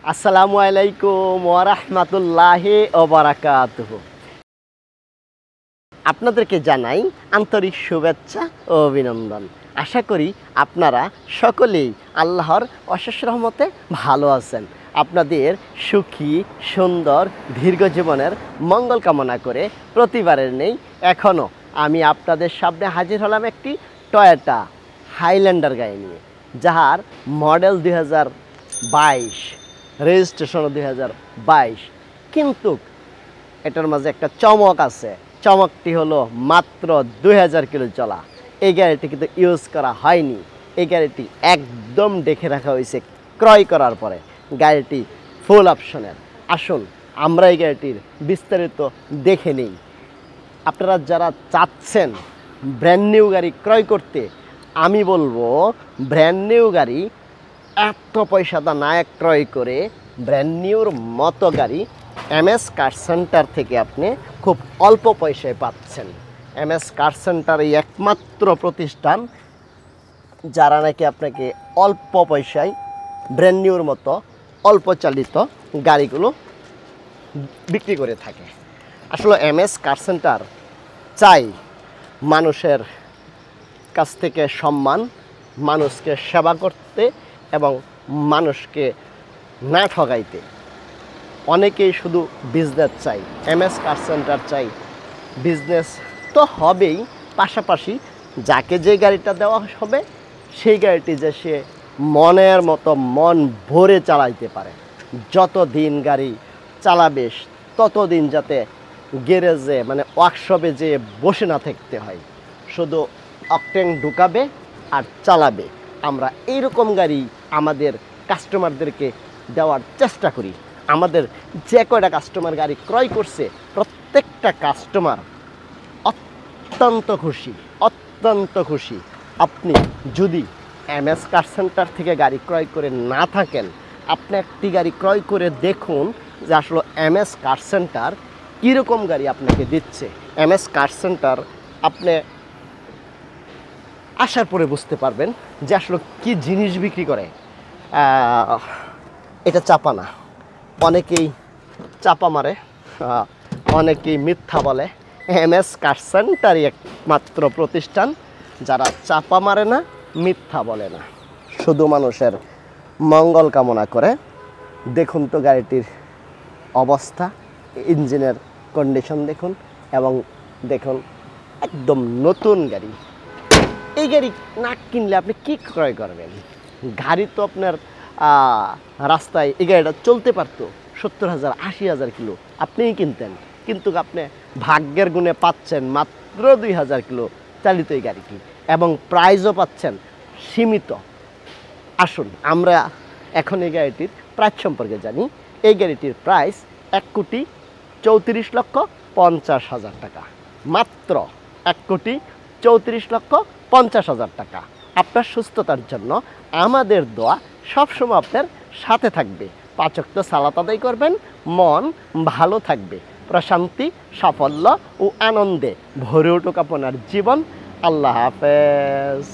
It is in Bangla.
আসসালামু আলাইকুম ওয়া রাহমাতুল্লাহি ওয়া বারাকাতুহু। আপনাদেরকে জানাই আন্তরিক শুভেচ্ছা ও অভিনন্দন। আশা করি আপনারা সকলেই আল্লাহর অশেষ রহমতে ভালো আছেন। আপনাদের সুখী সুন্দর দীর্ঘ জীবনের মঙ্গল কামনা করে প্রতিবারের নেই এখনও আমি আপনাদের সামনে হাজির হলাম একটি টয়োটা হাইল্যান্ডার গাড়ি নিয়ে, যার মডেল 2022, রেজিস্ট্রেশন 2022। কিন্তু এটার মাঝে একটা চমক আছে। চমকটি হলো মাত্র 2000 কিলো চলা। এই গাড়িটি কিন্তু ইউজ করা হয়নি। এই গাড়িটি একদম দেখে রাখা হয়েছে ক্রয় করার পরে। গাড়িটি ফুল অপশনের। আসুন আমরা এই গাড়িটির বিস্তারিত দেখে নিই। আপনারা যারা চাচ্ছেন ব্র্যান্ড নিউ গাড়ি ক্রয় করতে, আমি বলবো ব্র্যান্ড নিউ গাড়ি এত পয়সাটা না ক্রয় করে ব্র্যান্ড নিউর মতো গাড়ি এমএস কার সেন্টার থেকে আপনি খুব অল্প পয়সায় পাচ্ছেন। এমএস কার সেন্টার এই একমাত্র প্রতিষ্ঠান যারা নাকি আপনাকে অল্প পয়সায় ব্র্যান্ড নিউর মতো অল্প চালিত গাড়িগুলো বিক্রি করে থাকে। আসলে এমএস কার সেন্টার চাই মানুষের কাছ থেকে সম্মান, মানুষকে সেবা করতে এবং মানুষকে না ঠগাইতে। অনেকেই শুধু বিজনেস চাই, এমএস কার সেন্টার চাই। বিজনেস তো হবেই, পাশাপাশি যাকে যে গাড়িটা দেওয়া হবে সেই গাড়িটি যে সে মনের মতো মন ভরে চালাইতে পারে। যত দিন গাড়ি চালাবে ততদিন যাতে গ্যারেজে মানে ওয়ার্কশপে যে বসে না থাকতে হয়, শুধু অকটেন ঢুকাবে আর চালাবে। আমরা এইরকম গাড়ি আমাদের কাস্টমারদেরকে দেওয়ার চেষ্টা করি। আমাদের যে কয়টা কাস্টমার গাড়ি ক্রয় করছে প্রত্যেকটা কাস্টমার অত্যন্ত খুশি। আপনি যদি এমএস কার সেন্টার থেকে গাড়ি ক্রয় করে না থাকেন, আপনি একটি গাড়ি ক্রয় করে দেখুন যে আসলে এমএস কার সেন্টার কীরকম গাড়ি আপনাকে দিচ্ছে। এমএস কার সেন্টার আপনি আসার পরে বুঝতে পারবেন যে আসলে কী জিনিস বিক্রি করে। এটা চাপা না, অনেকেই চাপা মারে, অনেকেই মিথ্যা বলে। এমএস কার সেন্টারই একমাত্র প্রতিষ্ঠান যারা চাপা মারে না, মিথ্যা বলে না, শুধু মানুষের মঙ্গল কামনা করে। দেখুন তো গাড়িটির অবস্থা, ইঞ্জিনের কন্ডিশন দেখুন এবং দেখুন একদম নতুন গাড়ি। এই গাড়ি না কিনলে আপনি কী ক্রয় করবেন? গাড়ি তো আপনার রাস্তায় এই গাড়িটা চলতে পারতো 70,000 80,000 কিলো, আপনিই কিনতেন। কিন্তু আপনি ভাগ্যের গুণে পাচ্ছেন মাত্র 2000 কিলো চালিত এই গাড়িটি এবং প্রাইজও পাচ্ছেন সীমিত। আসুন আমরা এখন এই গাড়িটির প্রাইস সম্পর্কে জানি। এই গাড়িটির প্রাইস 1,34,50,000 টাকা, মাত্র 1,34,50,000 টাকা। আপনার সুস্থতার জন্য আমাদের দোয়া সবসময় আপনার সাথে থাকবে। 5 ওয়াক্ত সালাত আদায় করবেন, মন ভালো থাকবে, প্রশান্তি সাফল্য ও আনন্দে ভরে উঠুক আপনার জীবন। আল্লাহ হাফেজ।